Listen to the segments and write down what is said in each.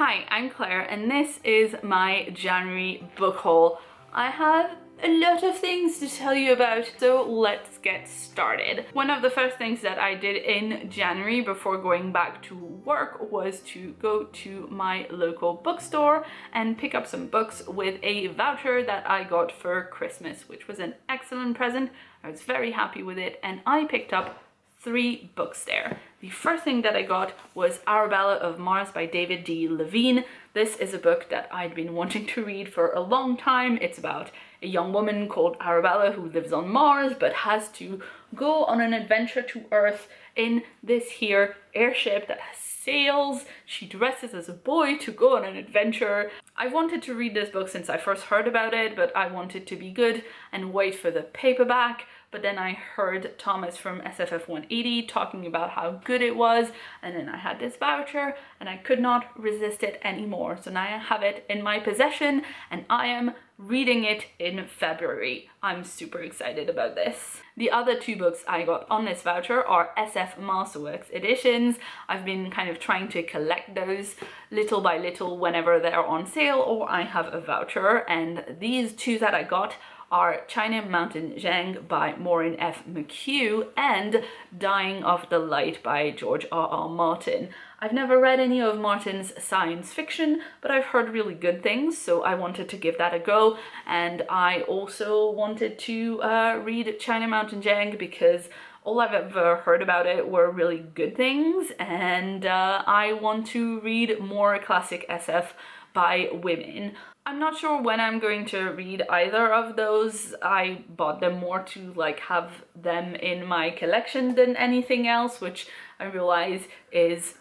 Hi, I'm Claire and this is my January book haul. I have a lot of things to tell you about, so let's get started. One of the first things that I did in January before going back to work was to go to my local bookstore and pick up some books with a voucher that I got for Christmas, which was an excellent present. I was very happy with it and I picked up 3 books there. The first thing that I got was Ballot of Mars by David D. Levine. This is a book that I'd been wanting to read for a long time. It's about a young woman called Arabella who lives on Mars but has to go on an adventure to Earth in this here airship that has sails. She dresses as a boy to go on an adventure. I wanted to read this book since I first heard about it, but I wanted to be good and wait for the paperback. But then I heard Thomas from SFF 180 talking about how good it was, and then I had this voucher and I could not resist it anymore. So now I have it in my possession and I am reading it in February. I'm super excited about this. The other 2 books I got on this voucher are SF Masterworks editions. I've been kind of trying to collect those little by little whenever they're on sale or I have a voucher, and these 2 that I got are China Mountain Zhang by Maureen F. McHugh and Dying of the Light by George R.R. Martin. I've never read any of Martin's science fiction, but I've heard really good things, so I wanted to give that a go. And I also wanted to read China Mountain Zhang because all I've ever heard about it were really good things, and I want to read more classic SF by women. I'm not sure when I'm going to read either of those. I bought them more to have them in my collection than anything else, which I realize is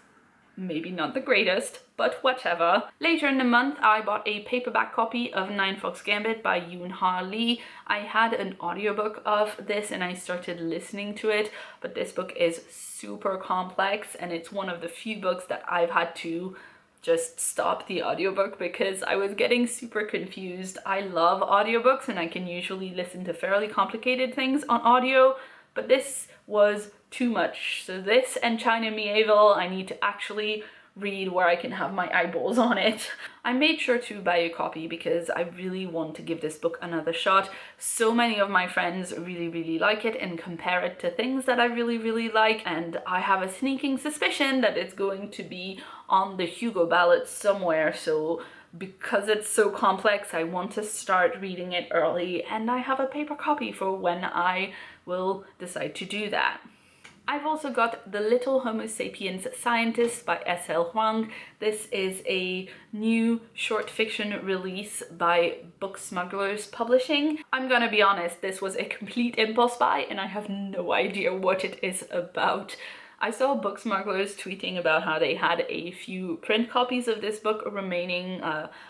maybe not the greatest, but whatever. Later in the month, I bought a paperback copy of 9 Fox Gambit by Yoon-Ha Lee. I had an audiobook of this and I started listening to it, but this book is super complex and it's one of the few books that I've had to just stop the audiobook because I was getting super confused. I love audiobooks and I can usually listen to fairly complicated things on audio, but this was too much. So this and China Mieville, I need to actually read where I can have my eyeballs on it. I made sure to buy a copy because I really want to give this book another shot. So many of my friends really like it and compare it to things that I really like, and I have a sneaking suspicion that it's going to be on the Hugo ballot somewhere. So because it's so complex, I want to start reading it early, and I have a paper copy for when I will decide to do that. I've also got The Little Homo sapiens Scientist by S.L. Huang. This is a new short fiction release by Book Smugglers Publishing. I'm gonna be honest, this was a complete impulse buy and I have no idea what it is about. I saw Book Smugglers tweeting about how they had a few print copies of this book remaining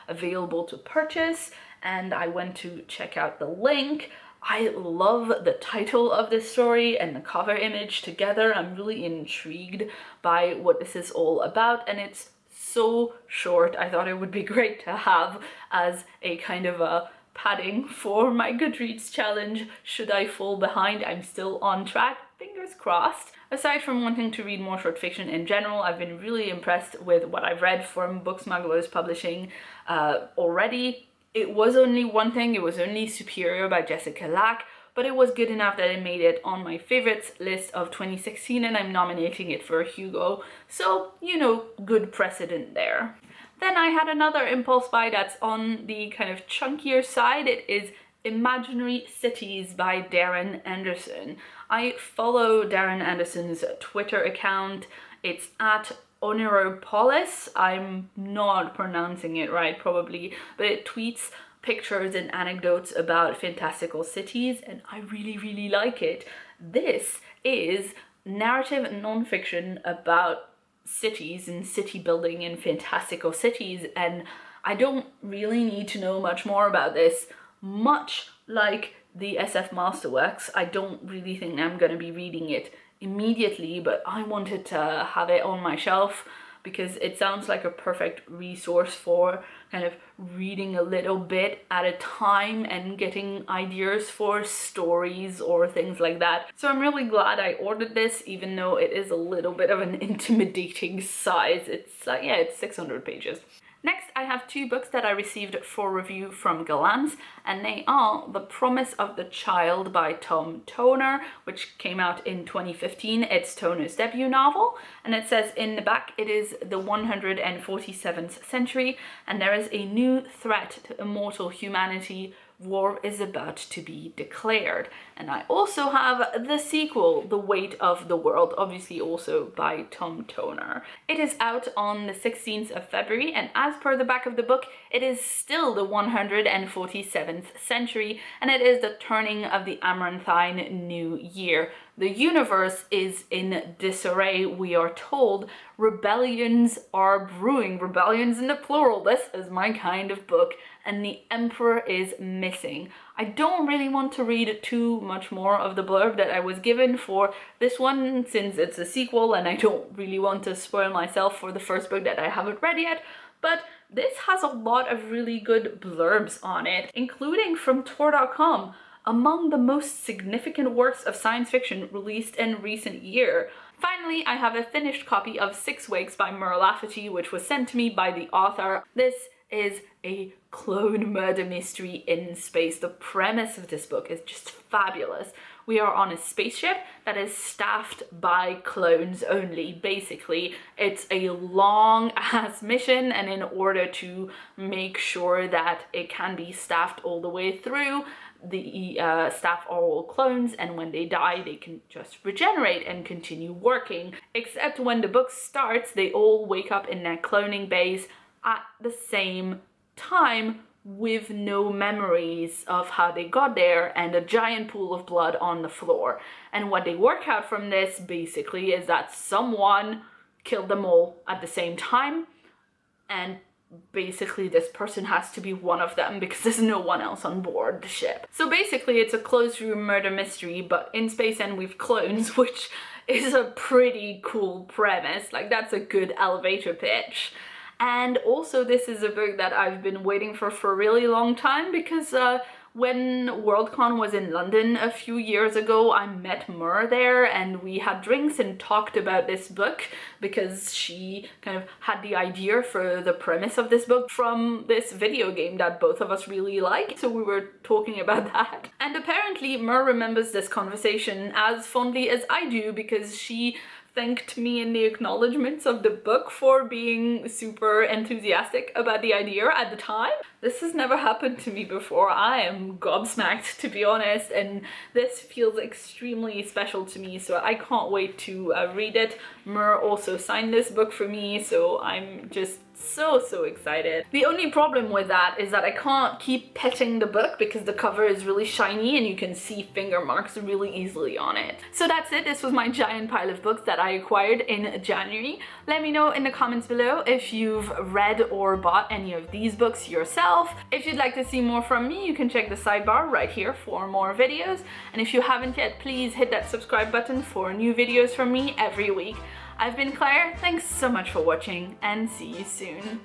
available to purchase, and I went to check out the link. I love the title of this story and the cover image together. I'm really intrigued by what this is all about, and it's so short. I thought it would be great to have as a kind of a padding for my Goodreads challenge. Should I fall behind, I'm still on track. Fingers crossed. Aside from wanting to read more short fiction in general, I've been really impressed with what I've read from Book Smugglers Publishing already. It was only one thing, it was only Superior by Jessica Lack, but it was good enough that it made it on my favorites list of 2016 and I'm nominating it for a Hugo, so, you know, good precedent there. Then I had another impulse buy that's on the kind of chunkier side. It is Imaginary Cities by Darren Anderson. I follow Darren Anderson's Twitter account. It's at Oneropolis. I'm not pronouncing it right probably, but it tweets pictures and anecdotes about fantastical cities and I really like it. This is narrative non-fiction about cities and city building in fantastical cities, and I don't really need to know much more about this. Much like the SF Masterworks, I don't really think I'm going to be reading it immediately, but I wanted to have it on my shelf because it sounds like a perfect resource for kind of reading a little bit at a time and getting ideas for stories or things like that. So I'm really glad I ordered this, even though it is a little bit of an intimidating size. It's yeah, it's 600 pages. Next, I have two books that I received for review from Galance, and they are The Promise of the Child by Tom Toner, which came out in 2015. It's Toner's debut novel, and it says in the back it is the 147th century, and there is a new threat to immortal humanity. War is about to be declared. And I also have the sequel, The Weight of the World, obviously also by Tom Toner. It is out on the 16th of February, and as per the back of the book, it is still the 147th century, and it is the turning of the Amaranthine New Year. The universe is in disarray, we are told. Rebellions are brewing, rebellions in the plural. This is my kind of book, and the Emperor is missing. I don't really want to read too much more of the blurb that I was given for this one, since it's a sequel and I don't really want to spoil myself for the first book that I haven't read yet, but this has a lot of really good blurbs on it, including from Tor.com. Among the most significant works of science fiction released in recent year. Finally, I have a finished copy of 6 Weeks by Mur Lafferty, which was sent to me by the author. This is a clone murder mystery in space. The premise of this book is just fabulous. We are on a spaceship that is staffed by clones only. Basically, it's a long-ass mission, and in order to make sure that it can be staffed all the way through, the staff are all clones, and when they die they can just regenerate and continue working. Except when the book starts, they all wake up in their cloning bays at the same time with no memories of how they got there and a giant pool of blood on the floor. And what they work out from this basically is that someone killed them all at the same time, and basically this person has to be one of them because there's no one else on board the ship. So basically it's a closed room murder mystery, but in space and with clones, which is a pretty cool premise. Like, that's a good elevator pitch. And also this is a book that I've been waiting for a really long time, because when Worldcon was in London a few years ago, I met Mur there and we had drinks and talked about this book, because she kind of had the idea for the premise of this book from this video game that both of us really like. So we were talking about that. And apparently Mur remembers this conversation as fondly as I do, because she thanked me in the acknowledgements of the book for being super enthusiastic about the idea at the time. This has never happened to me before. I am gobsmacked, to be honest, and this feels extremely special to me, so I can't wait to read it. Mur also signed this book for me, so I'm just so excited. The only problem with that is that I can't keep petting the book because the cover is really shiny and you can see finger marks really easily on it. So that's it. This was my giant pile of books that I acquired in January. Let me know in the comments below if you've read or bought any of these books yourself. If you'd like to see more from me, you can check the sidebar right here for more videos. And if you haven't yet, please hit that subscribe button for new videos from me every week. I've been Claire, thanks so much for watching, and see you soon.